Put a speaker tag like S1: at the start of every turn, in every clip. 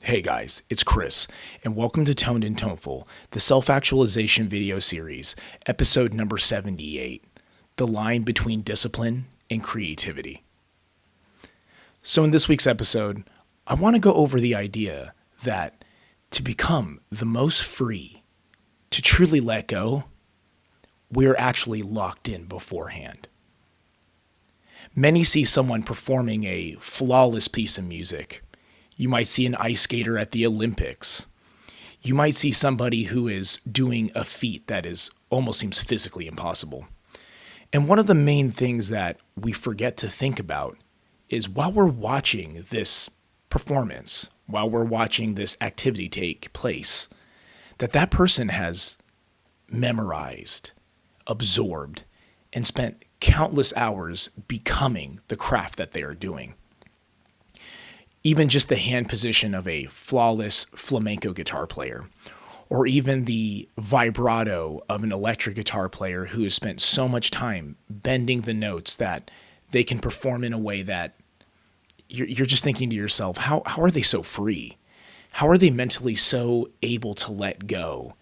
S1: Hey guys, it's Chris, and welcome to Toned and Toneful, the self-actualization video series, episode number 78, The Line Between Discipline and Creativity. So in this week's episode, I want to go over the idea that to become the most free, to truly let go, we're actually locked in beforehand. Many see someone performing a flawless piece of music. You might see an ice skater at the Olympics. You might see somebody who is doing a feat that almost seems physically impossible. And one of the main things that we forget to think about is while we're watching this performance, while we're watching this activity take place, that person has memorized, absorbed, and spent countless hours becoming the craft that they are doing. Even just the hand position of a flawless flamenco guitar player, or even the vibrato of an electric guitar player who has spent so much time bending the notes that they can perform in a way that you're just thinking to yourself, how are they so free? How are they mentally so able to let go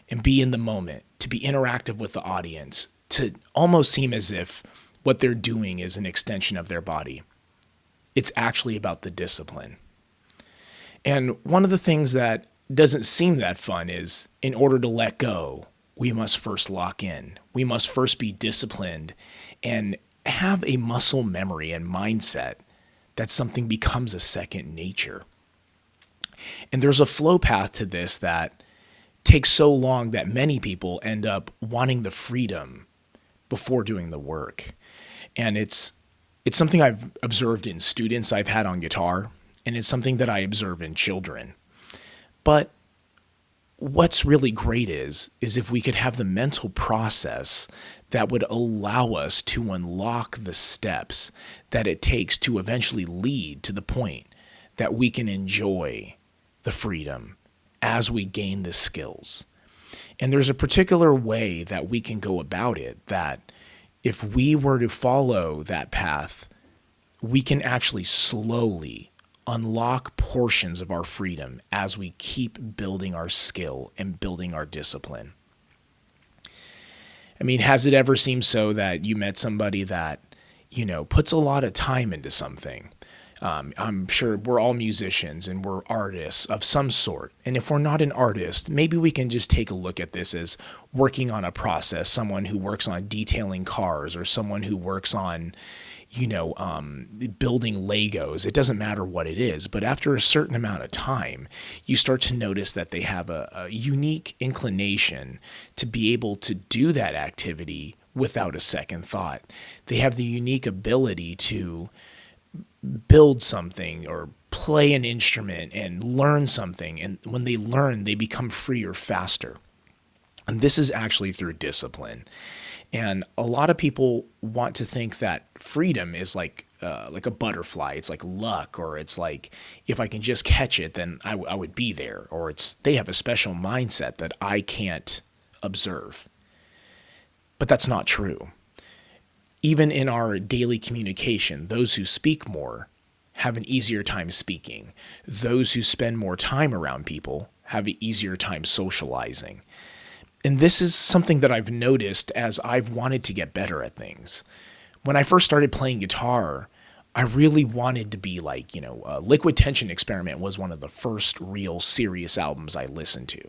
S1: and be in the moment, to be interactive with the audience, to almost seem as if what they're doing is an extension of their body? It's actually about the discipline. And one of the things that doesn't seem that fun is, in order to let go, we must first lock in. We must first be disciplined and have a muscle memory and mindset that something becomes a second nature. And there's a flow path to this that takes so long that many people end up wanting the freedom before doing the work. And it's something I've observed in students I've had on guitar, and it's something that I observe in children. But what's really great is if we could have the mental process that would allow us to unlock the steps that it takes to eventually lead to the point that we can enjoy the freedom as we gain the skills. And there's a particular way that we can go about it that if we were to follow that path, we can actually slowly unlock portions of our freedom as we keep building our skill and building our discipline. I mean, has it ever seemed so that you met somebody that, puts a lot of time into something? I'm sure we're all musicians and we're artists of some sort. And if we're not an artist, maybe we can just take a look at this as working on a process, someone who works on detailing cars or someone who works on, building Legos. It doesn't matter what it is, but after a certain amount of time, you start to notice that they have a unique inclination to be able to do that activity without a second thought. They have the unique ability to build something or play an instrument and learn something. And when they learn, they become freer faster. And this is actually through discipline. And a lot of people want to think that freedom is like a butterfly. It's like luck, or it's like if I can just catch it, then I would be there. Or they have a special mindset that I can't observe. But that's not true. Even in our daily communication, those who speak more have an easier time speaking. Those who spend more time around people have an easier time socializing. And this is something that I've noticed as I've wanted to get better at things. When I first started playing guitar, I really wanted to be like, Liquid Tension Experiment was one of the first real serious albums I listened to.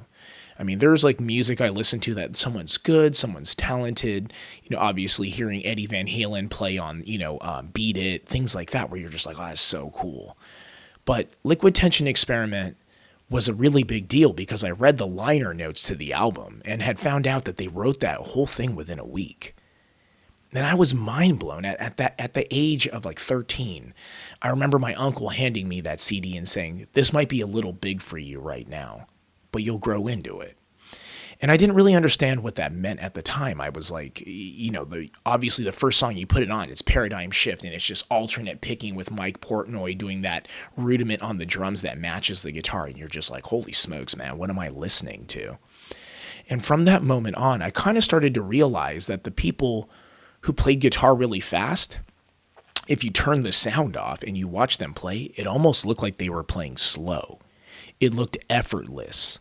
S1: I mean, there's like music I listen to that someone's good, someone's talented, obviously hearing Eddie Van Halen play on, Beat It, things like that, where you're just like, oh, that's so cool. But Liquid Tension Experiment was a really big deal because I read the liner notes to the album and had found out that they wrote that whole thing within a week. And I was mind blown at the age of like 13. I remember my uncle handing me that CD and saying, this might be a little big for you right now, but you'll grow into it. And I didn't really understand what that meant at the time. I was like, obviously the first song you put it on, it's Paradigm Shift, and it's just alternate picking with Mike Portnoy doing that rudiment on the drums that matches the guitar. And you're just like, holy smokes, man, what am I listening to? And from that moment on, I kind of started to realize that the people who played guitar really fast, if you turn the sound off and you watch them play, it almost looked like they were playing slow. It looked effortless.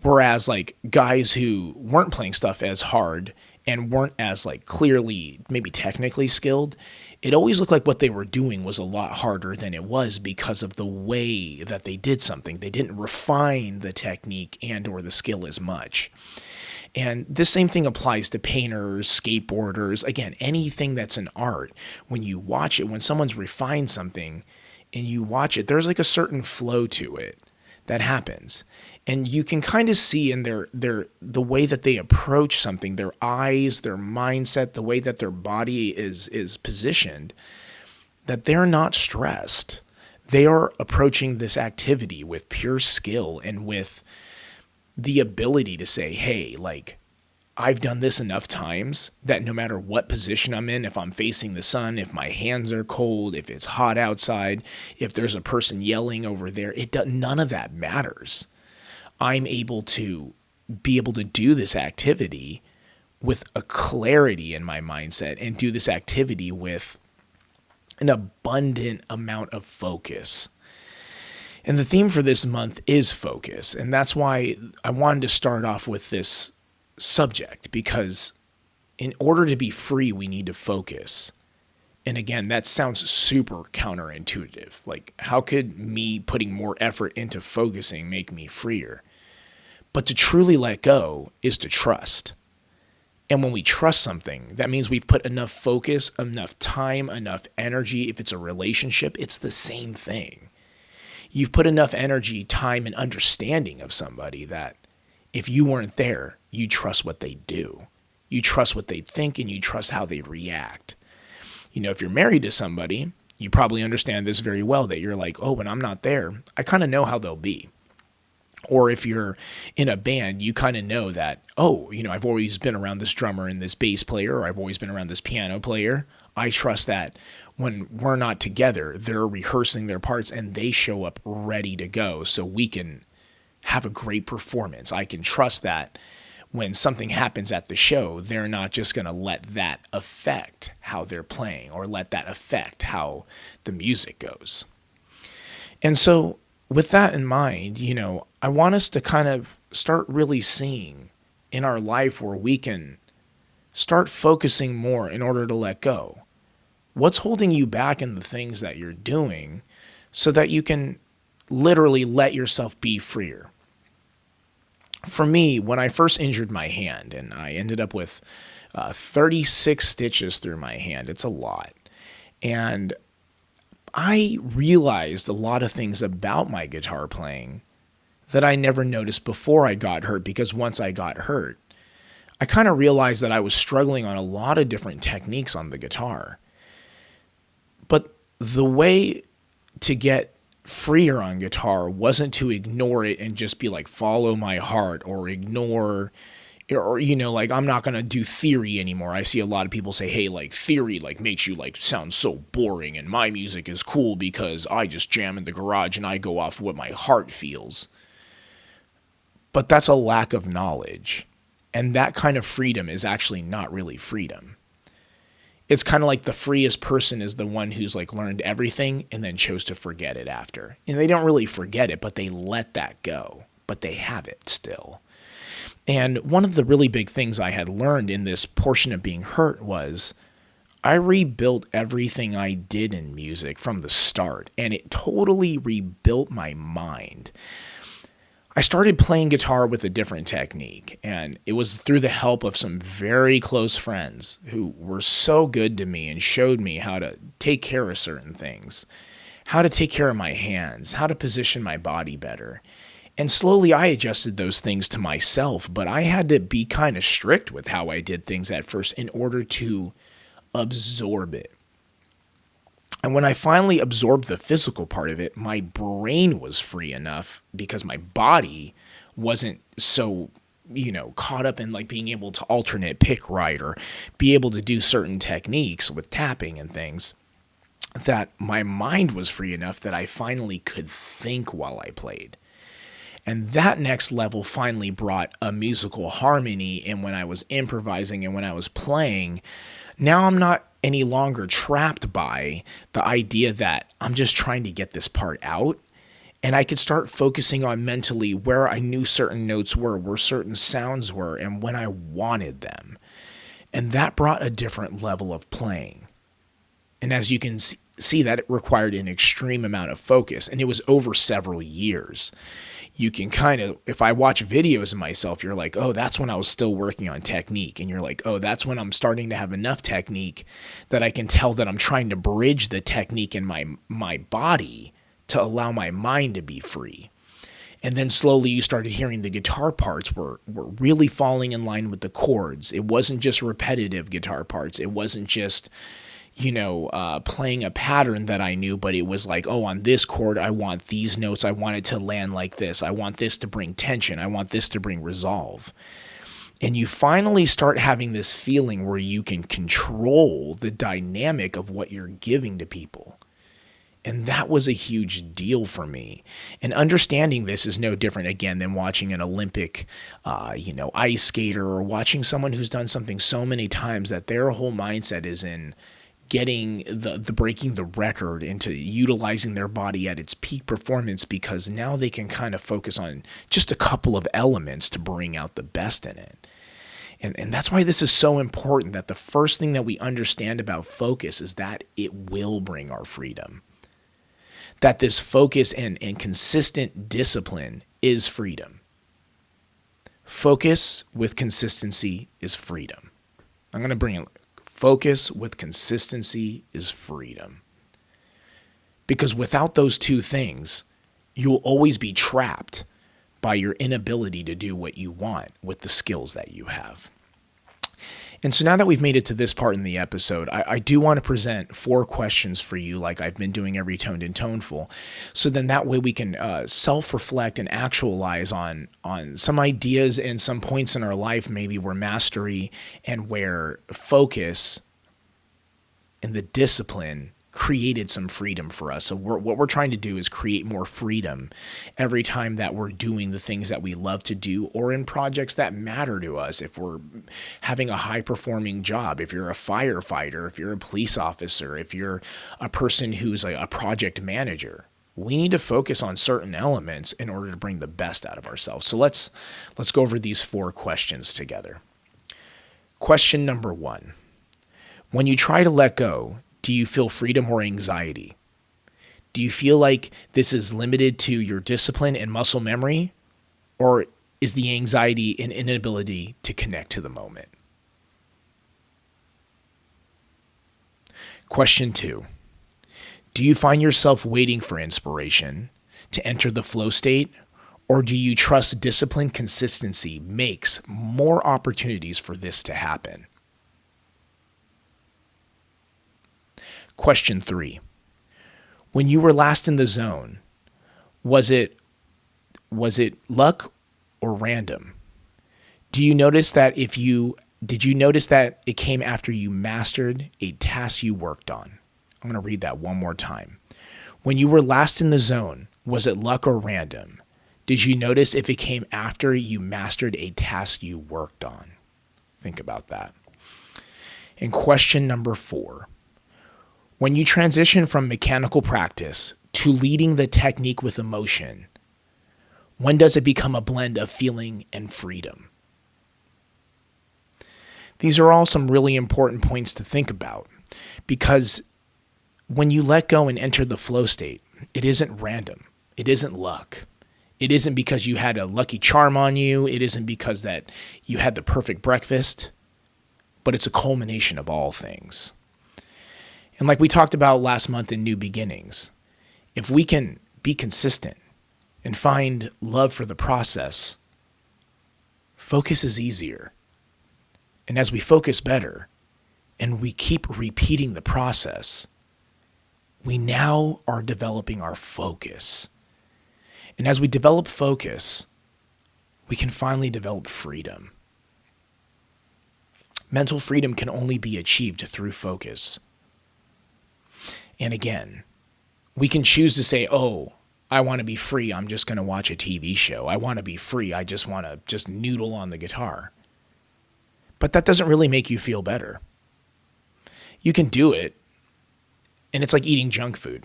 S1: Whereas like guys who weren't playing stuff as hard and weren't as like clearly maybe technically skilled, it always looked like what they were doing was a lot harder than it was because of the way that they did something. They didn't refine the technique and or the skill as much. And this same thing applies to painters, skateboarders, again, anything that's an art. When you watch it, when someone's refined something and you watch it, there's like a certain flow to it that happens. And you can kind of see in the way that they approach something, their eyes, their mindset, the way that their body is positioned, that they're not stressed. They are approaching this activity with pure skill and with the ability to say, hey, like, I've done this enough times that no matter what position I'm in, if I'm facing the sun, if my hands are cold, if it's hot outside, if there's a person yelling over there, none of that matters. I'm able to do this activity with a clarity in my mindset and do this activity with an abundant amount of focus. And the theme for this month is focus. And that's why I wanted to start off with this subject, because in order to be free, we need to focus. And again, that sounds super counterintuitive. Like, how could me putting more effort into focusing make me freer? But to truly let go is to trust. And when we trust something, that means we've put enough focus, enough time, enough energy. If it's a relationship, it's the same thing. You've put enough energy, time, and understanding of somebody that if you weren't there, you trust what they do. You trust what they think, and you trust how they react. You know, if you're married to somebody, you probably understand this very well, that you're like, oh, when I'm not there, I kind of know how they'll be. Or if you're in a band, you kind of know that, oh, you know, I've always been around this drummer and this bass player, or I've always been around this piano player. I trust that when we're not together, they're rehearsing their parts and they show up ready to go so we can have a great performance. I can trust that when something happens at the show, they're not just going to let that affect how they're playing or let that affect how the music goes. And so with that in mind, you know, I want us to kind of start really seeing in our life where we can start focusing more in order to let go. What's holding you back in the things that you're doing so that you can literally let yourself be freer? For me, when I first injured my hand, and I ended up with 36 stitches through my hand, it's a lot. And I realized a lot of things about my guitar playing that I never noticed before I got hurt, because once I got hurt, I kind of realized that I was struggling on a lot of different techniques on the guitar. But the way to get freer on guitar wasn't to ignore it and just be like, follow my heart, or ignore, or, you know, like, I'm not going to do theory anymore. I see a lot of people say, hey, like, theory, like, makes you, like, sound so boring, and my music is cool because I just jam in the garage and I go off what my heart feels. But that's a lack of knowledge. And that kind of freedom is actually not really freedom. It's kind of like the freest person is the one who's like learned everything and then chose to forget it after. And they don't really forget it, but they let that go. But they have it still. And one of the really big things I had learned in this portion of being hurt was I rebuilt everything I did in music from the start. And it totally rebuilt my mind. I started playing guitar with a different technique, and it was through the help of some very close friends who were so good to me and showed me how to take care of certain things, how to take care of my hands, how to position my body better. And slowly I adjusted those things to myself, but I had to be kind of strict with how I did things at first in order to absorb it. And when I finally absorbed the physical part of it, my brain was free enough because my body wasn't so, you know, caught up in like being able to alternate pick right or be able to do certain techniques with tapping and things, that my mind was free enough that I finally could think while I played. And that next level finally brought a musical harmony. And when I was improvising and when I was playing, now I'm not any longer trapped by the idea that I'm just trying to get this part out And I could start focusing on mentally where I knew certain notes were, where certain sounds were, and when I wanted them. And that brought a different level of playing. And as you can see, that it required an extreme amount of focus, and it was over several years. You can kind of, if I watch videos of myself, you're like, oh, that's when I was still working on technique. And you're like, oh, that's when I'm starting to have enough technique that I can tell that I'm trying to bridge the technique in my body to allow my mind to be free. And then slowly you started hearing the guitar parts were really falling in line with the chords. It wasn't just repetitive guitar parts. It wasn't just, playing a pattern that I knew, but it was like, oh, on this chord, I want these notes. I want it to land like this. I want this to bring tension. I want this to bring resolve. And you finally start having this feeling where you can control the dynamic of what you're giving to people. And that was a huge deal for me. And understanding this is no different, again, than watching an Olympic, ice skater, or watching someone who's done something so many times that their whole mindset is in getting the breaking the record, into utilizing their body at its peak performance, because now they can kind of focus on just a couple of elements to bring out the best in it. And that's why this is so important, that the first thing that we understand about focus is that it will bring our freedom. That this focus and consistent discipline is freedom. Focus with consistency is freedom. I'm going to bring it. Focus with consistency is freedom. Because without those two things, you'll always be trapped by your inability to do what you want with the skills that you have. And so now that we've made it to this part in the episode, I do want to present 4 questions for you, like I've been doing every Toned and Toneful. So then that way we can self-reflect and actualize on some ideas and some points in our life, maybe where mastery and where focus and the discipline created some freedom for us. So what we're trying to do is create more freedom every time that we're doing the things that we love to do, or in projects that matter to us. If we're having a high performing job, if you're a firefighter, if you're a police officer, if you're a person who's a project manager, we need to focus on certain elements in order to bring the best out of ourselves. So let's go over these 4 questions together. Question number 1. When you try to let go, do you feel freedom or anxiety? Do you feel like this is limited to your discipline and muscle memory? Or is the anxiety an inability to connect to the moment? Question 2. Do you find yourself waiting for inspiration to enter the flow state? Or do you trust discipline consistency makes more opportunities for this to happen? Question 3. When you were last in the zone, was it luck or random? Did you notice that it came after you mastered a task you worked on? I'm going to read that one more time. When you were last in the zone, was it luck or random? Did you notice if it came after you mastered a task you worked on? Think about that. And question number 4. When you transition from mechanical practice to leading the technique with emotion, when does it become a blend of feeling and freedom? These are all some really important points to think about, because when you let go and enter the flow state, it isn't random. It isn't luck. It isn't because you had a lucky charm on you. It isn't because that you had the perfect breakfast, but it's a culmination of all things. And like we talked about last month in New Beginnings, if we can be consistent and find love for the process, focus is easier. And as we focus better and we keep repeating the process, we now are developing our focus. And as we develop focus, we can finally develop freedom. Mental freedom can only be achieved through focus. And again, we can choose to say, oh, I want to be free. I'm just going to watch a TV show. I want to be free. I just want to just noodle on the guitar. But that doesn't really make you feel better. You can do it, and it's like eating junk food.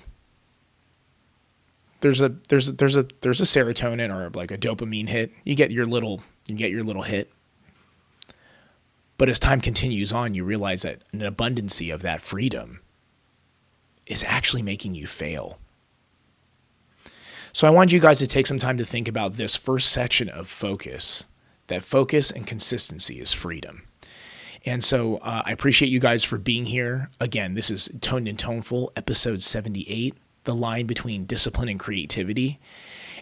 S1: there's a serotonin or like a dopamine hit. You get your little hit. But as time continues on, you realize that an abundancy of that freedom is actually making you fail. So I want you guys to take some time to think about this first section of focus, that focus and consistency is freedom. And so I appreciate you guys for being here. Again, this is Toned and Toneful, episode 78, the line between discipline and creativity.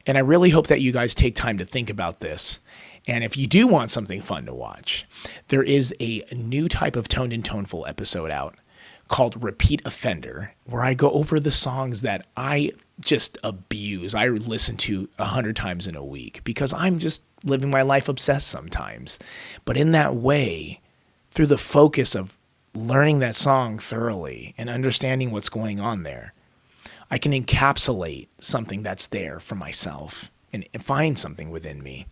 S1: And I really hope that you guys take time to think about this. And if you do want something fun to watch, there is a new type of Toned and Toneful episode out called Repeat Offender, where I go over the songs that I just abuse. I listen to 100 times in a week because I'm just living my life obsessed sometimes. But in that way, through the focus of learning that song thoroughly and understanding what's going on there, I can encapsulate something that's there for myself and find something within me.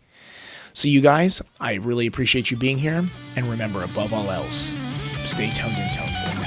S1: So you guys, I really appreciate you being here. And remember, above all else, stay toned and toneful.